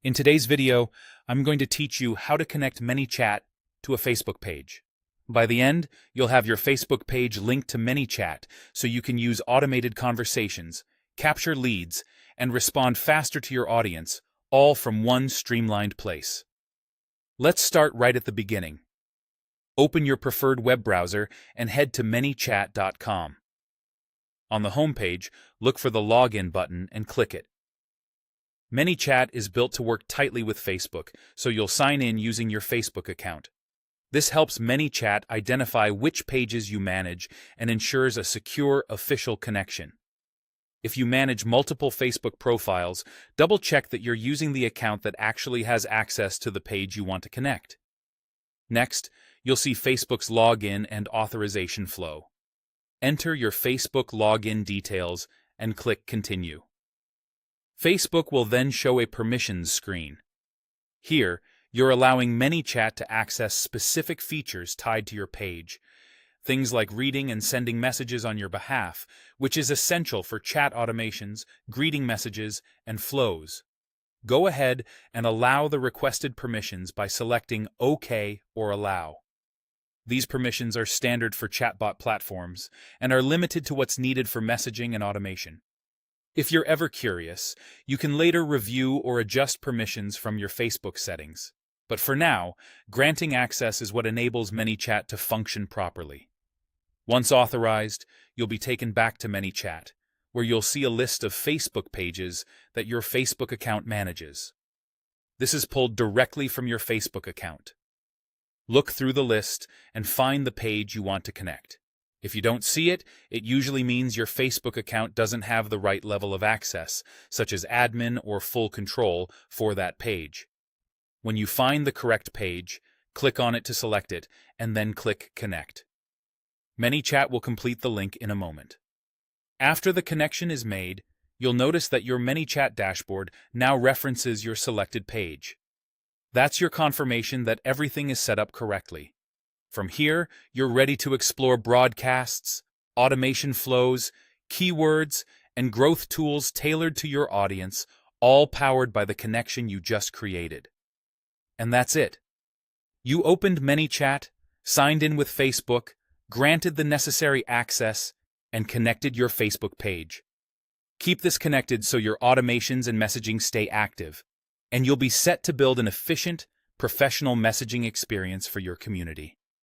In today's video, I'm going to teach you how to connect ManyChat to a Facebook page. By the end, you'll have your Facebook page linked to ManyChat so you can use automated conversations, capture leads, and respond faster to your audience, all from one streamlined place. Let's start right at the beginning. Open your preferred web browser and head to ManyChat.com. On the homepage, look for the Login button and click it. ManyChat is built to work tightly with Facebook, so you'll sign in using your Facebook account. This helps ManyChat identify which pages you manage and ensures a secure, official connection. If you manage multiple Facebook profiles, double-check that you're using the account that actually has access to the page you want to connect. Next, you'll see Facebook's login and authorization flow. Enter your Facebook login details and click Continue. Facebook will then show a permissions screen. Here, you're allowing ManyChat to access specific features tied to your page, things like reading and sending messages on your behalf, which is essential for chat automations, greeting messages, and flows. Go ahead and allow the requested permissions by selecting OK or Allow. These permissions are standard for chatbot platforms and are limited to what's needed for messaging and automation. If you're ever curious, you can later review or adjust permissions from your Facebook settings. But for now, granting access is what enables ManyChat to function properly. Once authorized, you'll be taken back to ManyChat, where you'll see a list of Facebook pages that your Facebook account manages. This is pulled directly from your Facebook account. Look through the list and find the page you want to connect. If you don't see it, it usually means your Facebook account doesn't have the right level of access, such as admin or full control, for that page. When you find the correct page, click on it to select it, and then click Connect. ManyChat will complete the link in a moment. After the connection is made, you'll notice that your ManyChat dashboard now references your selected page. That's your confirmation that everything is set up correctly. From here, you're ready to explore broadcasts, automation flows, keywords, and growth tools tailored to your audience, all powered by the connection you just created. And that's it. You opened ManyChat, signed in with Facebook, granted the necessary access, and connected your Facebook page. Keep this connected so your automations and messaging stay active, and you'll be set to build an efficient, professional messaging experience for your community.